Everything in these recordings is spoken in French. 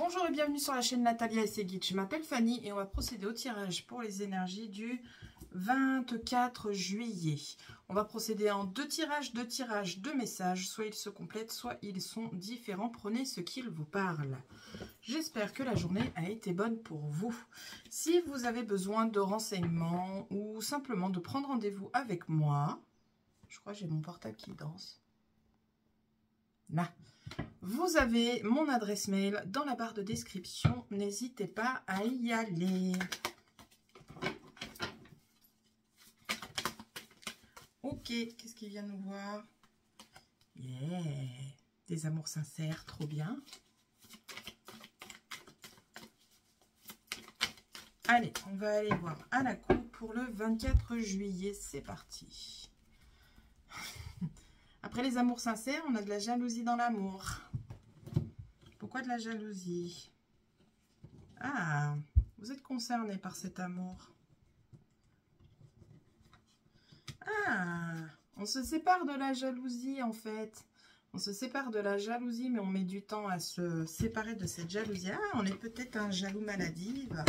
Bonjour et bienvenue sur la chaîne Natalia et ses guides. Je m'appelle Fanny et on va procéder au tirage pour les énergies du 24 juillet. On va procéder en deux tirages, deux messages. Soit ils se complètent, soit ils sont différents. Prenez ce qu'il vous parle. J'espère que la journée a été bonne pour vous. Si vous avez besoin de renseignements ou simplement de prendre rendez-vous avec moi, je crois que j'ai mon portable qui danse. Là. Vous avez mon adresse mail dans la barre de description. N'hésitez pas à y aller. Ok, qu'est-ce qui vient nous voir? Yeah, des amours sincères, trop bien. Allez, on va aller voir à la coupe pour le 24 juillet. C'est parti. Après les amours sincères, on a de la jalousie dans l'amour. Pourquoi de la jalousie? Ah, vous êtes concerné par cet amour. Ah, on se sépare de la jalousie en fait. On se sépare de la jalousie, mais on met du temps à se séparer de cette jalousie. Ah, on est peut-être un jaloux maladive.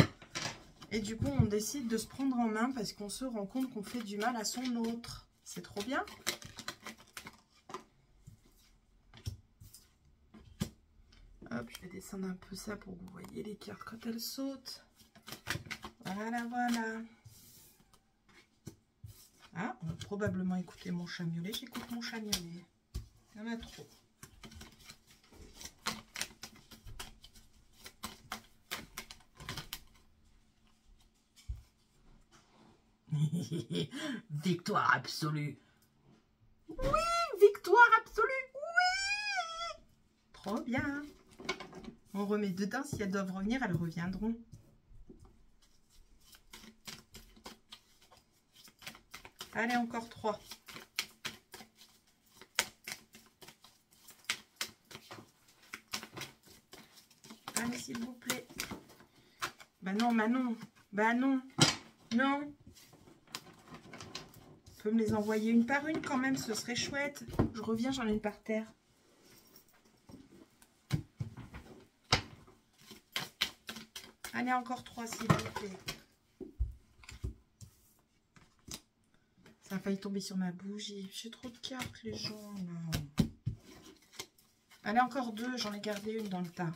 Et du coup, on décide de se prendre en main parce qu'on se rend compte qu'on fait du mal à son autre. C'est trop bien. Hop, je vais descendre un peu ça pour que vous voyez les cartes quand elles sautent. Voilà, voilà. Ah, on va probablement écouter mon chat miauler. J'écoute mon chat miauler. Il y en a trop. Victoire absolue. Oui, victoire absolue. Oui. Trop bien. On remet dedans. Si elles doivent revenir, elles reviendront. Allez, encore 3. Allez, s'il vous plaît. Bah non, Manon. Bah non. Non. On peut me les envoyer une par une quand même, ce serait chouette. Je reviens, j'en ai une par terre. Allez, encore 3, s'il vous plaît. Ça a failli tomber sur ma bougie. J'ai trop de cartes, les gens, là. Allez, encore 2. J'en ai gardé une dans le tas.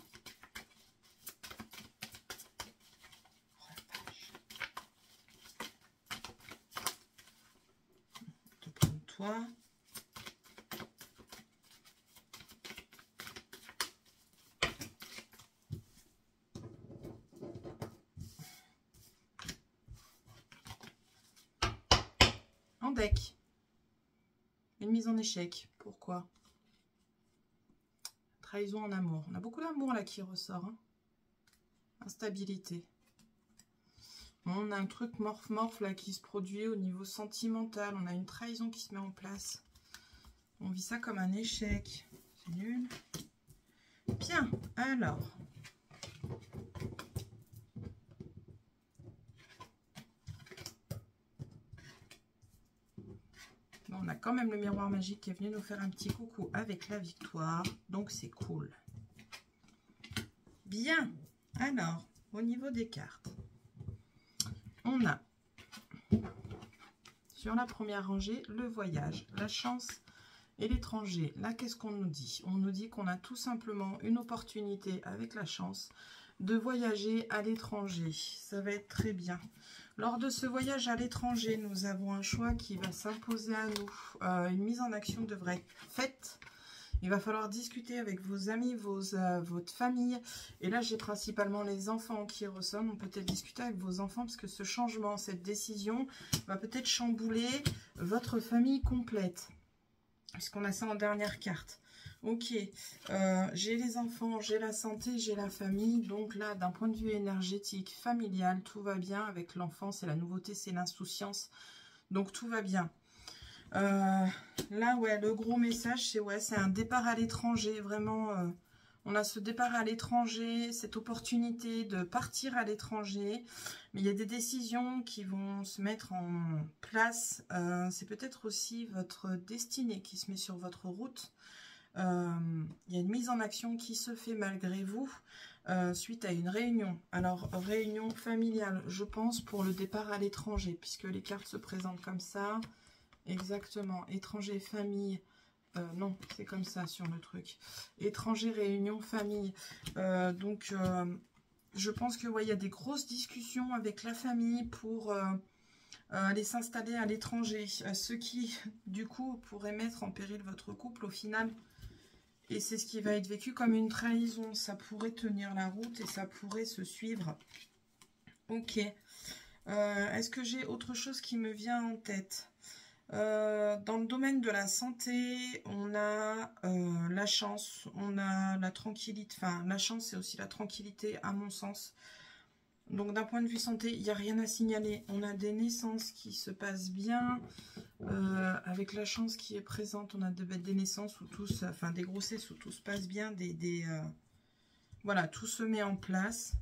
Oh, la vache. Je vais te prendre toi. En deck. Une mise en échec. Pourquoi? Trahison en amour. On a beaucoup d'amour là qui ressort. Hein. Instabilité. On a un truc morph-morph là qui se produit au niveau sentimental. On a une trahison qui se met en place. On vit ça comme un échec. C'est nul. Bien. Alors. On a quand même le miroir magique qui est venu nous faire un petit coucou avec la victoire. Donc, c'est cool. Bien. Alors, au niveau des cartes, on a sur la première rangée le voyage, la chance et l'étranger. Là, qu'est-ce qu'on nous dit? On nous dit qu'on a tout simplement une opportunité avec la chance de voyager à l'étranger. Ça va être très bien. Lors de ce voyage à l'étranger, nous avons un choix qui va s'imposer à nous. Une mise en action devrait être faite. Il va falloir discuter avec vos amis, votre famille. Et là, j'ai principalement les enfants qui ressonnent. On peut peut-être discuter avec vos enfants parce que ce changement, cette décision va peut-être chambouler votre famille complète. Puisqu'on a ça en dernière carte. Ok, j'ai les enfants, j'ai la santé, j'ai la famille. Donc là, d'un point de vue énergétique, familial, tout va bien. Avec l'enfant, c'est la nouveauté, c'est l'insouciance. Donc tout va bien. Là, ouais, le gros message, c'est un départ à l'étranger. Vraiment, on a ce départ à l'étranger, cette opportunité de partir à l'étranger. Mais il y a des décisions qui vont se mettre en place. C'est peut-être aussi votre destinée qui se met sur votre route. Il y a une mise en action qui se fait malgré vous suite à une réunion. Alors, réunion familiale, je pense, pour le départ à l'étranger, puisque les cartes se présentent comme ça. Exactement. Étranger, famille. Non, c'est comme ça sur le truc. Étranger, réunion, famille. Donc, je pense que ouais, y a des grosses discussions avec la famille pour aller s'installer à l'étranger. Ce qui, du coup, pourrait mettre en péril votre couple au final. Et c'est ce qui va être vécu comme une trahison. Ça pourrait tenir la route et ça pourrait se suivre. Ok. Est-ce que j'ai autre chose qui me vient en tête? Dans le domaine de la santé, on a la chance, on a la tranquillité. Enfin, la chance, c'est aussi la tranquillité, à mon sens. Donc, d'un point de vue santé, il n'y a rien à signaler. On a des naissances qui se passent bien. Avec la chance qui est présente, on a des naissances où tous, enfin des grossesses où tout se passe bien, voilà, tout se met en place.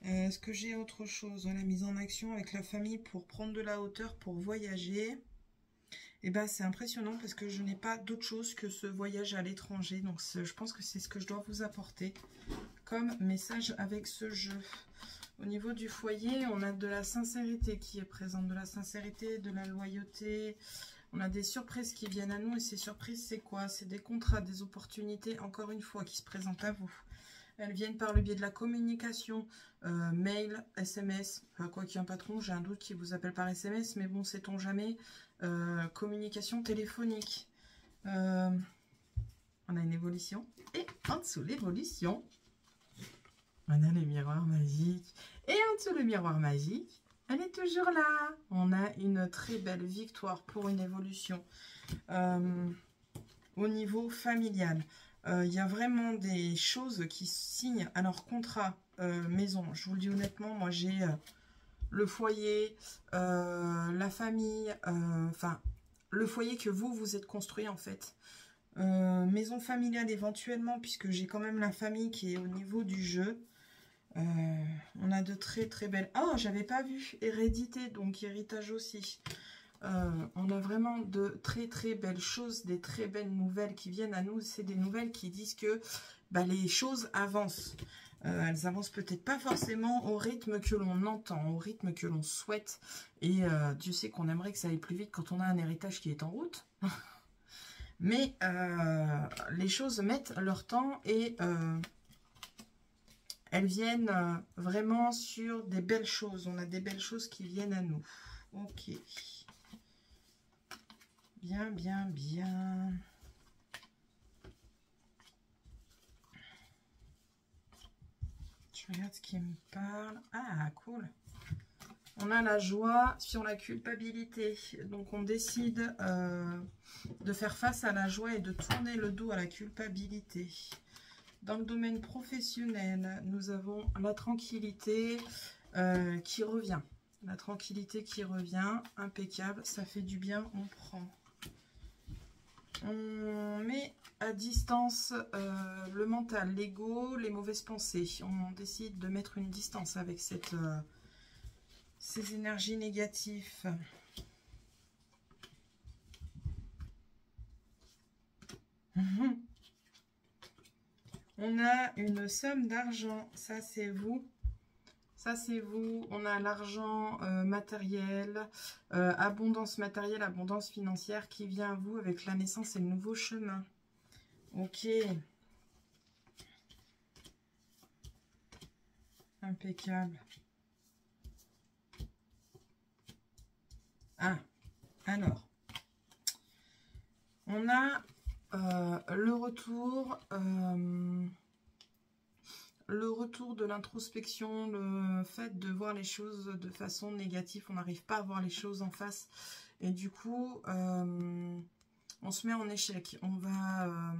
Est-ce que j'ai autre chose? La mise en action avec la famille pour prendre de la hauteur, pour voyager. Et ben c'est impressionnant parce que je n'ai pas d'autre chose que ce voyage à l'étranger. Donc je pense que c'est ce que je dois vous apporter comme message avec ce jeu. Au niveau du foyer, on a de la sincérité qui est présente, de la sincérité, de la loyauté. On a des surprises qui viennent à nous et ces surprises, c'est quoi? C'est des contrats, des opportunités, encore une fois, qui se présentent à vous. Elles viennent par le biais de la communication, mail, SMS, enfin, quoi qu'il y ait un patron, j'ai un doute qui vous appelle par SMS, mais bon, sait-on jamais. Communication téléphonique. On a une évolution. Et en dessous l'évolution, on a les miroirs magiques. Et en dessous le miroir magique, elle est toujours là. On a une très belle victoire pour une évolution. Au niveau familial, il y a vraiment des choses qui signent à leur contrat maison. Je vous le dis honnêtement, moi j'ai le foyer, la famille, enfin le foyer que vous êtes construit en fait. Maison familiale éventuellement, puisque j'ai quand même la famille qui est au niveau du jeu. On a de très très belles... Ah, j'avais pas vu hérédité, donc héritage aussi. On a vraiment de très très belles choses, des très belles nouvelles qui viennent à nous. C'est des nouvelles qui disent que bah, les choses avancent. Elles avancent peut-être pas forcément au rythme que l'on entend, au rythme que l'on souhaite. Et Dieu sait qu'on aimerait que ça aille plus vite quand on a un héritage qui est en route. Mais les choses mettent leur temps et... elles viennent vraiment sur des belles choses. On a des belles choses qui viennent à nous. Ok. Bien, bien, bien. Je regarde ce qui me parle. Ah, cool. On a la joie sur la culpabilité. Donc, on décide de faire face à la joie et de tourner le dos à la culpabilité. Dans le domaine professionnel, nous avons la tranquillité qui revient. La tranquillité qui revient, impeccable, ça fait du bien, on prend. On met à distance le mental, l'ego, les mauvaises pensées. On décide de mettre une distance avec ces énergies négatives. On a une somme d'argent, ça c'est vous. Ça c'est vous. On a l'argent matériel, abondance matérielle, abondance financière qui vient à vous avec la naissance et le nouveau chemin. Ok. Impeccable. Ah, alors. On a le retour de l'introspection, le fait de voir les choses de façon négative. On n'arrive pas à voir les choses en face. Et du coup, on se met en échec. On va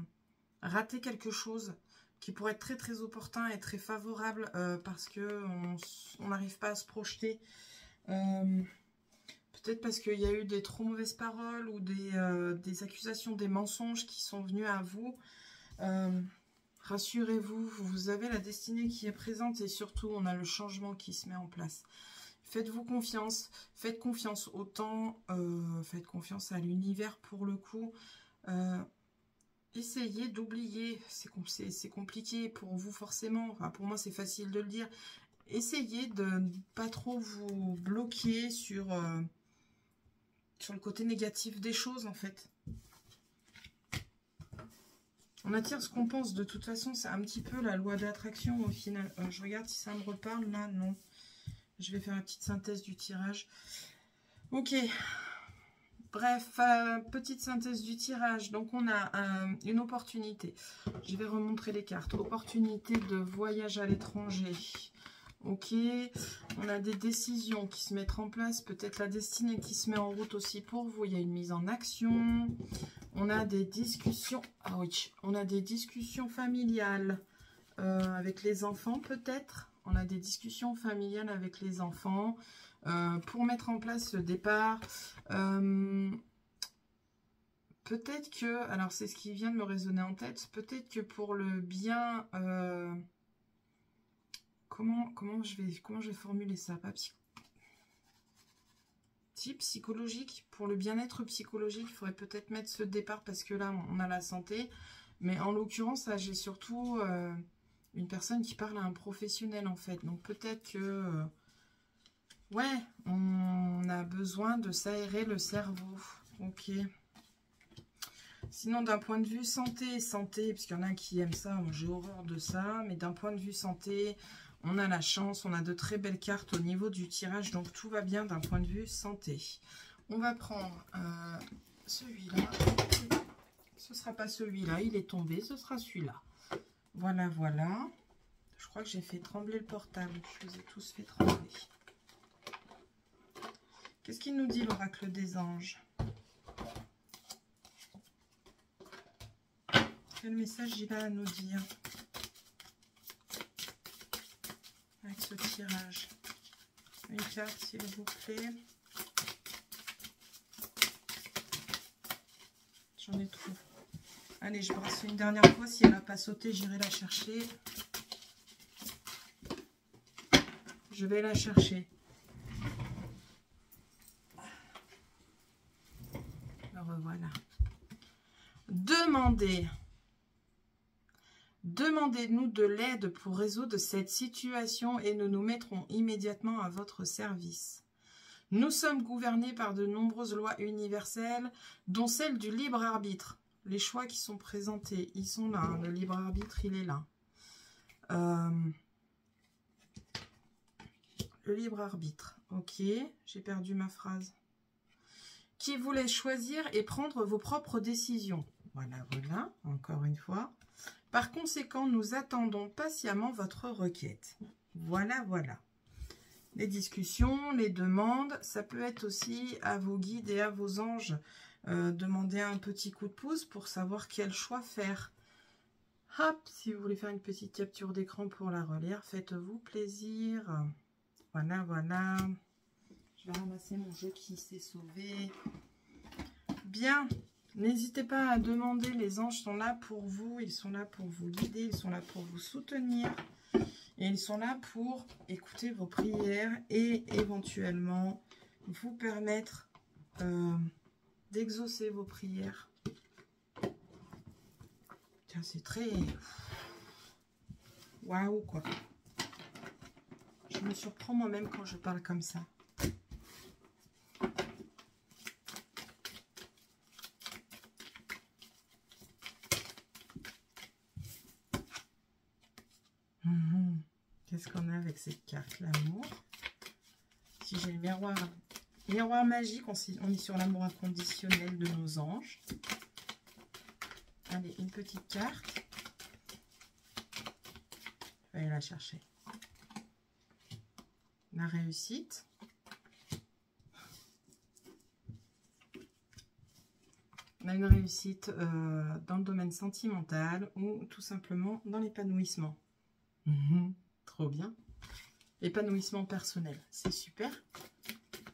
rater quelque chose qui pourrait être très très opportun et très favorable parce qu'on n'arrive pas à se projeter. Peut-être parce qu'il y a eu des trop mauvaises paroles ou des accusations, des mensonges qui sont venus à vous. Rassurez-vous, vous avez la destinée qui est présente et surtout, on a le changement qui se met en place. Faites-vous confiance, faites confiance au temps, faites confiance à l'univers pour le coup. essayez d'oublier. C'est compliqué pour vous forcément. Enfin, pour moi, c'est facile de le dire. Essayez de ne pas trop vous bloquer sur le côté négatif des choses, en fait. On attire ce qu'on pense. De toute façon, c'est un petit peu la loi d'attraction au final. Je regarde si ça me reparle. Là, non. Je vais faire une petite synthèse du tirage. Ok. Bref, petite synthèse du tirage. Donc, on a une opportunité. Je vais remontrer les cartes. Opportunité de voyage à l'étranger. Ok. On a des décisions qui se mettent en place. Peut-être la destinée qui se met en route aussi pour vous. Il y a une mise en action. On a des discussions. Ah oui. On a des discussions familiales avec les enfants, peut-être. On a des discussions familiales avec les enfants. Pour mettre en place ce départ, peut-être que, alors c'est ce qui vient de me résonner en tête, peut-être que pour le bien, comment je vais formuler ça, pas psychologique, pour le bien-être psychologique, il faudrait peut-être mettre ce départ parce que là on a la santé, mais en l'occurrence j'ai surtout une personne qui parle à un professionnel en fait, donc peut-être que ouais, on a besoin de s'aérer le cerveau. Ok. Sinon, d'un point de vue santé, parce qu'il y en a qui aiment ça, moi j'ai horreur de ça, mais d'un point de vue santé, on a la chance, on a de très belles cartes au niveau du tirage, donc tout va bien d'un point de vue santé. On va prendre celui-là. Ce ne sera pas celui-là, il est tombé, ce sera celui-là. Voilà, voilà. Je crois que j'ai fait trembler le portable, je les ai tous fait trembler. Qu'est-ce qu'il nous dit l'oracle des anges? Quel message il a à nous dire avec ce tirage? Une carte, s'il vous plaît. J'en ai trop. Allez, je brasse une dernière fois. Si elle n'a pas sauté, j'irai la chercher. Je vais la chercher. Voilà. Demandez-nous de l'aide pour résoudre cette situation et nous nous mettrons immédiatement à votre service. Nous sommes gouvernés par de nombreuses lois universelles, dont celle du libre arbitre. Les choix qui sont présentés, ils sont là. Hein, le libre arbitre, il est là. Le libre arbitre. Ok, j'ai perdu ma phrase. Qui vous laisse choisir et prendre vos propres décisions. Voilà, voilà, encore une fois. Par conséquent, nous attendons patiemment votre requête. Voilà, voilà. Les discussions, les demandes, ça peut être aussi à vos guides et à vos anges. Demander un petit coup de pouce pour savoir quel choix faire. Hop, si vous voulez faire une petite capture d'écran pour la relire, faites-vous plaisir. Voilà, voilà. Je vais ramasser mon jeu qui s'est sauvé. Bien. N'hésitez pas à demander. Les anges sont là pour vous. Ils sont là pour vous guider. Ils sont là pour vous soutenir. Et ils sont là pour écouter vos prières et éventuellement vous permettre d'exaucer vos prières. Tiens, c'est très... Waouh, quoi. Je me surprends moi-même quand je parle comme ça. Qu'est-ce qu'on a avec cette carte? L'amour. Si j'ai le miroir magique, on est sur l'amour inconditionnel de nos anges. Allez, une petite carte. Je vais aller la chercher. La réussite. On a une réussite dans le domaine sentimental ou tout simplement dans l'épanouissement. Trop bien. Épanouissement personnel, c'est super.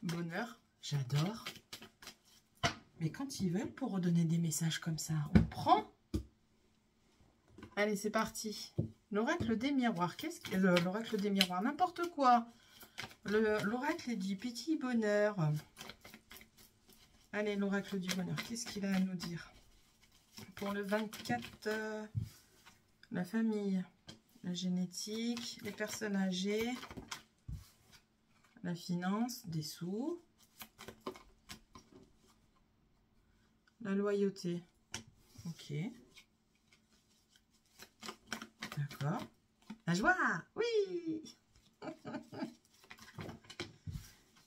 Bonheur, j'adore. Mais quand ils veulent pour redonner des messages comme ça, on prend. Allez, c'est parti. L'oracle des miroirs. Qu'est-ce que l'oracle des miroirs? N'importe quoi. L'oracle est du petit bonheur. Allez, l'oracle du bonheur. Qu'est-ce qu'il a à nous dire? Pour le 24, la famille, la génétique, les personnes âgées, la finance, des sous, la loyauté. Ok. D'accord. La joie, oui.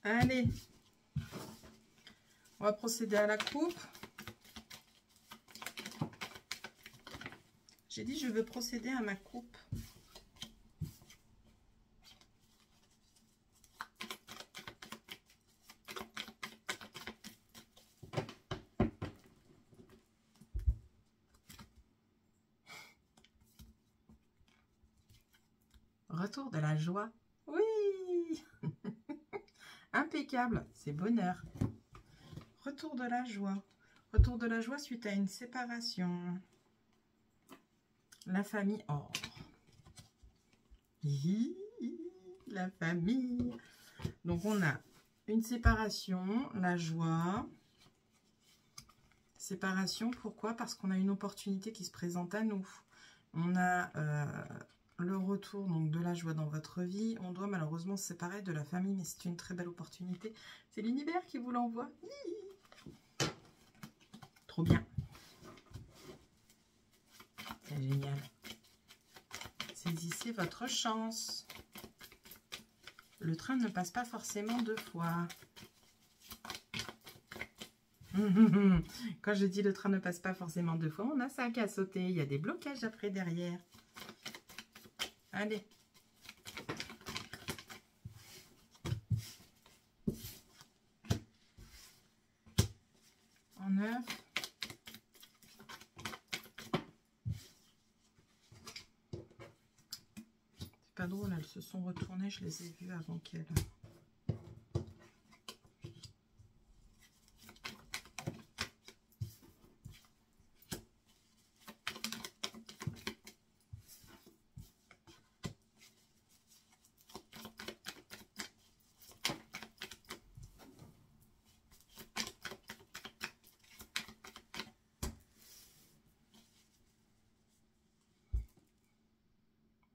Allez. On va procéder à la coupe. J'ai dit je veux procéder à ma coupe. Retour de la joie. Oui. Impeccable. C'est bonheur. Retour de la joie. Retour de la joie suite à une séparation. La famille. Oh. Hi, la famille. Donc on a une séparation, la joie. Séparation, pourquoi? Parce qu'on a une opportunité qui se présente à nous. On a le retour donc de la joie dans votre vie. On doit malheureusement se séparer de la famille, mais c'est une très belle opportunité. C'est l'univers qui vous l'envoie. Trop bien. C'est génial. Saisissez votre chance. Le train ne passe pas forcément 2 fois. Quand je dis le train ne passe pas forcément 2 fois, on a ça qu'à sauter. Il y a des blocages après derrière. Allez. En 9. C'est pas drôle, elles se sont retournées, je les ai vues avant qu'elles...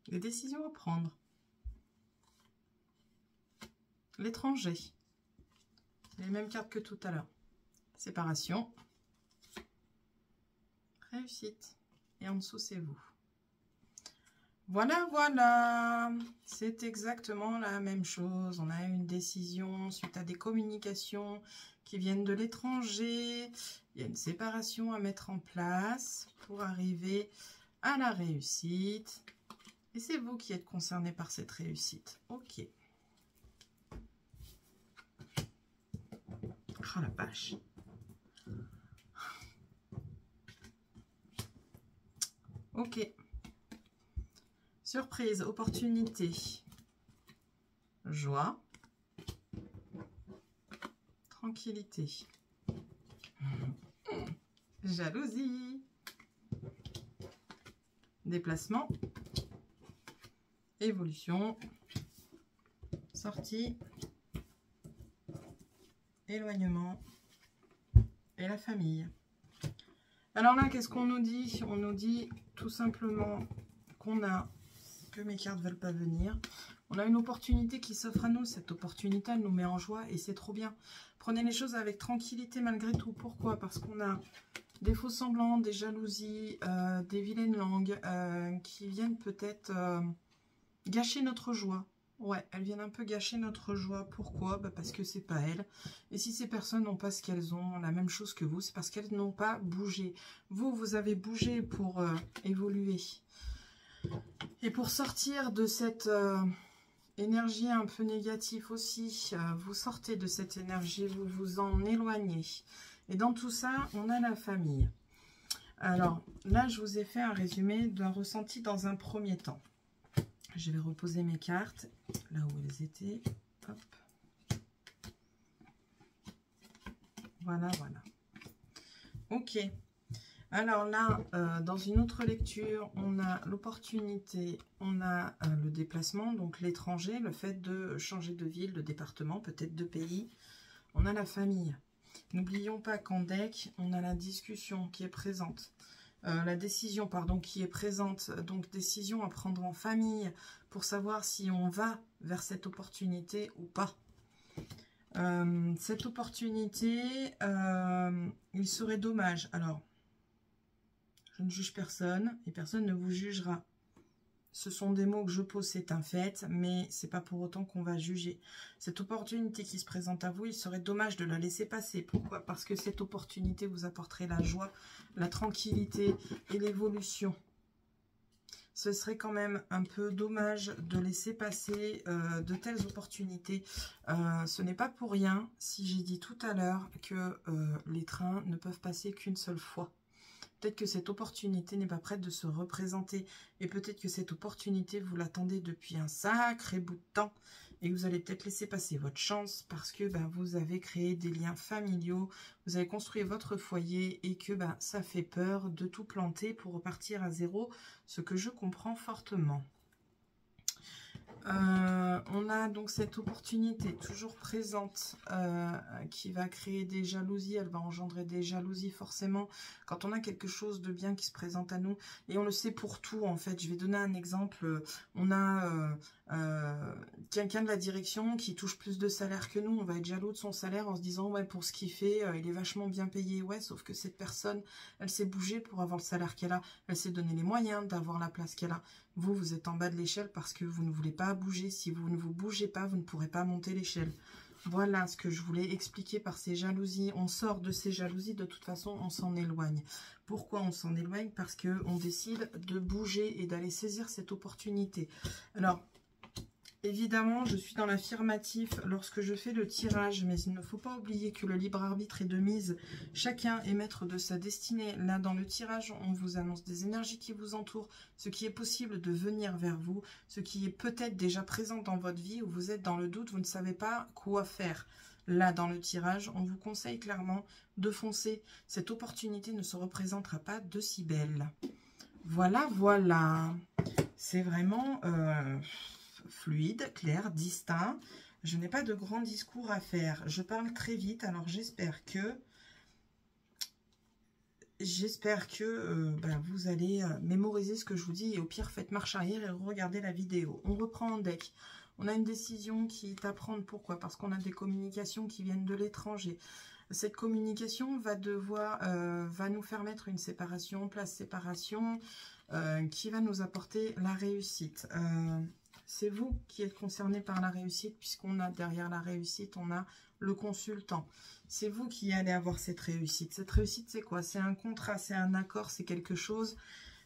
Des décisions à prendre. L'étranger. Les mêmes cartes que tout à l'heure. Séparation. Réussite. Et en dessous, c'est vous. Voilà, voilà. C'est exactement la même chose. On a une décision suite à des communications qui viennent de l'étranger. Il y a une séparation à mettre en place pour arriver à la réussite. Et c'est vous qui êtes concerné par cette réussite. Ok. Oh la vache. Ok. Surprise, opportunité. Joie. Tranquillité. Jalousie. Déplacement. Évolution, sortie, éloignement et la famille. Alors là, qu'est-ce qu'on nous dit? On nous dit tout simplement qu'on a, que mes cartes ne veulent pas venir. On a une opportunité qui s'offre à nous. Cette opportunité, elle nous met en joie et c'est trop bien. Prenez les choses avec tranquillité malgré tout. Pourquoi? Parce qu'on a des faux semblants, des jalousies, des vilaines langues qui viennent peut-être... gâcher notre joie. Ouais, elles viennent un peu gâcher notre joie. Pourquoi? Bah parce que c'est pas elles. Et si ces personnes n'ont pas ce qu'elles ont, la même chose que vous, c'est parce qu'elles n'ont pas bougé. Vous, vous avez bougé pour évoluer. Et pour sortir de cette énergie un peu négative aussi, vous sortez de cette énergie, vous vous en éloignez. Et dans tout ça, on a la famille. Alors, là, je vous ai fait un résumé d'un ressenti dans un premier temps. Je vais reposer mes cartes là où elles étaient. Hop. Voilà, voilà. Ok. Alors là, dans une autre lecture, on a l'opportunité, on a le déplacement, donc l'étranger, le fait de changer de ville, de département, peut-être de pays. On a la famille. N'oublions pas qu'en deck, on a la discussion qui est présente. la décision, pardon, qui est présente, donc décision à prendre en famille pour savoir si on va vers cette opportunité ou pas. Cette opportunité, il serait dommage. Alors, je ne juge personne et personne ne vous jugera. Ce sont des mots que je pose, c'est un fait, mais c'est pas pour autant qu'on va juger. Cette opportunité qui se présente à vous, il serait dommage de la laisser passer. Pourquoi? Parce que cette opportunité vous apporterait la joie, la tranquillité et l'évolution. Ce serait quand même un peu dommage de laisser passer de telles opportunités. Ce n'est pas pour rien si j'ai dit tout à l'heure que les trains ne peuvent passer qu'une seule fois. Peut-être que cette opportunité n'est pas prête de se représenter. Et peut-être que cette opportunité, vous l'attendez depuis un sacré bout de temps. Et vous allez peut-être laisser passer votre chance parce que vous avez créé des liens familiaux. Vous avez construit votre foyer et que ça fait peur de tout planter pour repartir à zéro. Ce que je comprends fortement. On a donc cette opportunité toujours présente qui va créer des jalousies, elle va engendrer des jalousies forcément quand on a quelque chose de bien qui se présente à nous et on le sait pour tout en fait. Je vais donner un exemple, on a quelqu'un de la direction qui touche plus de salaire que nous, on va être jaloux de son salaire en se disant ouais pour ce qu'il fait, il est vachement bien payé, ouais sauf que cette personne elle s'est bougée pour avoir le salaire qu'elle a, elle s'est donné les moyens d'avoir la place qu'elle a. Vous êtes en bas de l'échelle parce que vous ne voulez pas bouger. Si vous ne vous bougez pas, vous ne pourrez pas monter l'échelle. Voilà ce que je voulais expliquer par ces jalousies. On sort de ces jalousies, de toute façon, on s'en éloigne. Pourquoi on s'en éloigne? Parce qu'on décide de bouger et d'aller saisir cette opportunité. Alors, évidemment, je suis dans l'affirmatif lorsque je fais le tirage, mais il ne faut pas oublier que le libre arbitre est de mise. Chacun est maître de sa destinée. Là, dans le tirage, on vous annonce des énergies qui vous entourent, ce qui est possible de venir vers vous, ce qui est peut-être déjà présent dans votre vie, où vous êtes dans le doute, vous ne savez pas quoi faire. Là, dans le tirage, on vous conseille clairement de foncer. Cette opportunité ne se représentera pas de si belle. Voilà, voilà. C'est vraiment... fluide, clair, distinct. Je n'ai pas de grand discours à faire. Je parle très vite, alors j'espère que vous allez mémoriser ce que je vous dis et au pire faites marche arrière et regardez la vidéo. On reprend en deck. On a une décision qui est à prendre. Pourquoi? Parce qu'on a des communications qui viennent de l'étranger. Cette communication va nous faire mettre une séparation, place séparation, qui va nous apporter la réussite. C'est vous qui êtes concerné par la réussite, puisqu'on a derrière la réussite, on a le consultant. C'est vous qui allez avoir cette réussite. Cette réussite, c'est quoi? C'est un contrat, c'est un accord, c'est quelque chose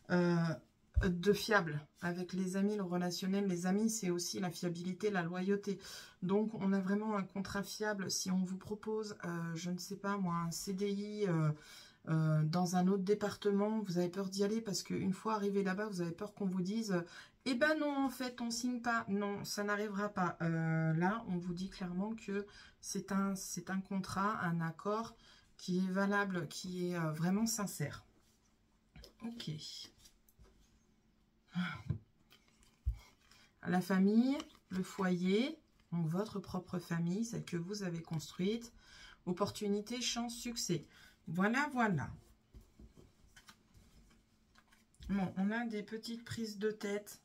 de fiable. Avec les amis, le relationnel, les amis, c'est aussi la fiabilité, la loyauté. Donc, on a vraiment un contrat fiable. Si on vous propose, je ne sais pas moi, un CDI... dans un autre département, vous avez peur d'y aller parce qu'une fois arrivé là-bas, vous avez peur qu'on vous dise eh ben non, en fait, on signe pas. Non, ça n'arrivera pas. Là, on vous dit clairement que c'est un contrat, un accord qui est valable, qui est vraiment sincère. Ok. La famille, le foyer, donc votre propre famille, celle que vous avez construite. Opportunité, chance, succès. Voilà, voilà. Bon, on a des petites prises de tête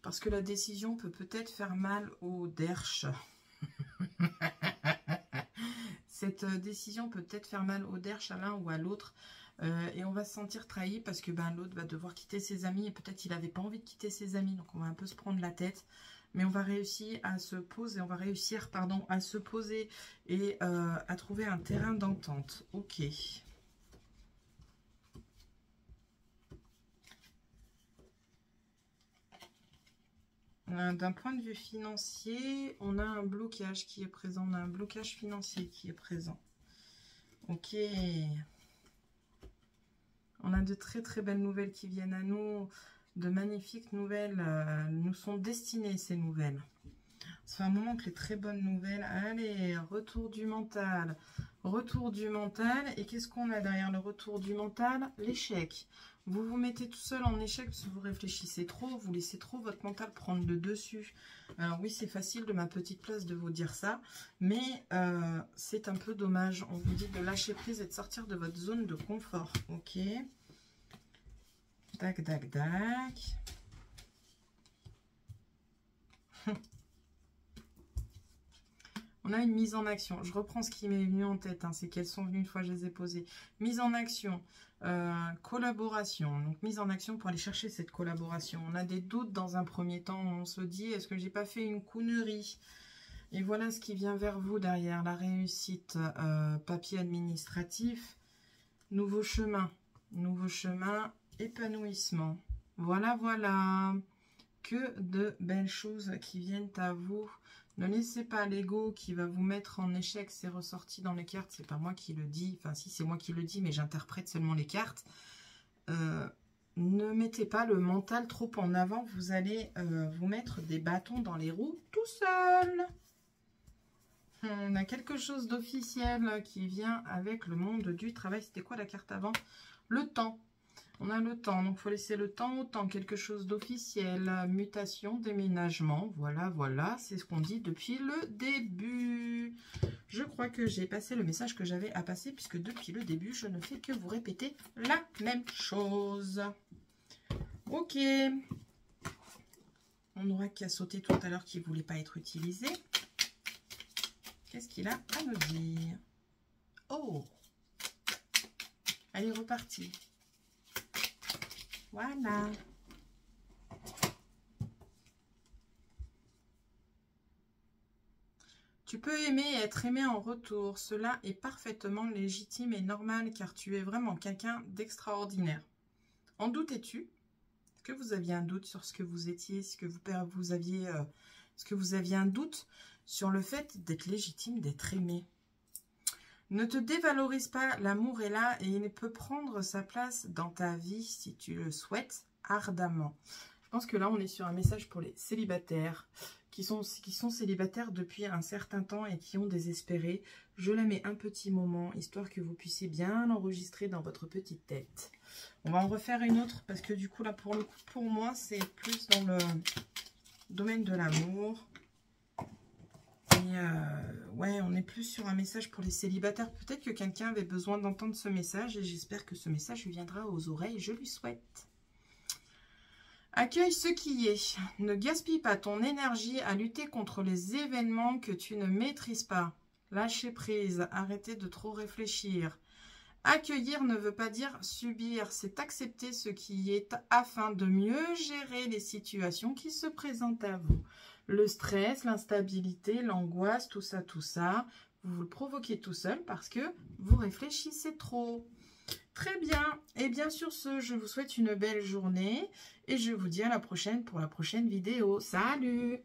parce que la décision peut peut-être faire mal au derche. Cette décision peut peut-être faire mal au derche à l'un ou à l'autre. Et on va se sentir trahi parce que l'autre va devoir quitter ses amis et peut-être il n'avait pas envie de quitter ses amis. Donc on va un peu se prendre la tête. Mais on va réussir à se poser, à se poser et à trouver un terrain d'entente. Ok. D'un point de vue financier, on a un blocage qui est présent. On a un blocage financier qui est présent. Ok. On a de très très belles nouvelles qui viennent à nous. De magnifiques nouvelles nous sont destinées, ces nouvelles. Ça fait un moment que les très bonnes nouvelles. Allez, retour du mental. Retour du mental. Et qu'est-ce qu'on a derrière le retour du mental? L'échec. Vous vous mettez tout seul en échec parce que vous réfléchissez trop. Vous laissez trop votre mental prendre le dessus. Alors oui, c'est facile de ma petite place de vous dire ça. Mais c'est un peu dommage. On vous dit de lâcher prise et de sortir de votre zone de confort. Ok. Tac, tac, tac. On a une mise en action. Je reprends ce qui m'est venu en tête. Hein. C'est qu'elles sont venues une fois, je les ai posées. Mise en action. Collaboration. Donc, mise en action pour aller chercher cette collaboration. On a des doutes dans un premier temps. On se dit, est-ce que j'ai pas fait une counerie? Et voilà ce qui vient vers vous derrière. La réussite. Papier administratif. Nouveau chemin. Nouveau chemin. Épanouissement. Voilà, voilà. Que de belles choses qui viennent à vous. Ne laissez pas l'ego qui va vous mettre en échec. C'est ressorti dans les cartes. C'est pas moi qui le dis. Enfin, si, c'est moi qui le dis, mais j'interprète seulement les cartes. Ne mettez pas le mental trop en avant. Vous allez vous mettre des bâtons dans les roues tout seul. On a quelque chose d'officiel qui vient avec le monde du travail. C'était quoi la carte avant? Le temps. On a le temps, donc il faut laisser le temps au temps. Quelque chose d'officiel, mutation, déménagement. Voilà, voilà, c'est ce qu'on dit depuis le début. Je crois que j'ai passé le message que j'avais à passer, puisque depuis le début, je ne fais que vous répéter la même chose. Ok. On aura qu'à sauter tout à l'heure qui ne voulait pas être utilisé. Qu'est-ce qu'il a à nous dire? Oh! Allez, reparti. Voilà. Tu peux aimer et être aimé en retour. Cela est parfaitement légitime et normal car tu es vraiment quelqu'un d'extraordinaire. En doutais-tu? Est-ce que vous aviez un doute sur ce que vous étiez? Est-ce que vous aviez un doute sur le fait d'être légitime, d'être aimé? Ne te dévalorise pas, l'amour est là et il peut prendre sa place dans ta vie si tu le souhaites ardemment. Je pense que là, on est sur un message pour les célibataires qui sont célibataires depuis un certain temps et qui ont désespéré. Je la mets un petit moment, histoire que vous puissiez bien l'enregistrer dans votre petite tête. On va en refaire une autre parce que du coup, là, pour moi, c'est plus dans le domaine de l'amour. Ouais, on est plus sur un message pour les célibataires. Peut-être que quelqu'un avait besoin d'entendre ce message et j'espère que ce message lui viendra aux oreilles. Je lui souhaite. Accueille ce qui est. Ne gaspille pas ton énergie à lutter contre les événements que tu ne maîtrises pas. Lâchez prise. Arrêtez de trop réfléchir. Accueillir ne veut pas dire subir. C'est accepter ce qui est afin de mieux gérer les situations qui se présentent à vous. Le stress, l'instabilité, l'angoisse, tout ça, vous le provoquez tout seul parce que vous réfléchissez trop. Très bien. Et bien sur ce, je vous souhaite une belle journée et je vous dis à la prochaine pour la prochaine vidéo. Salut!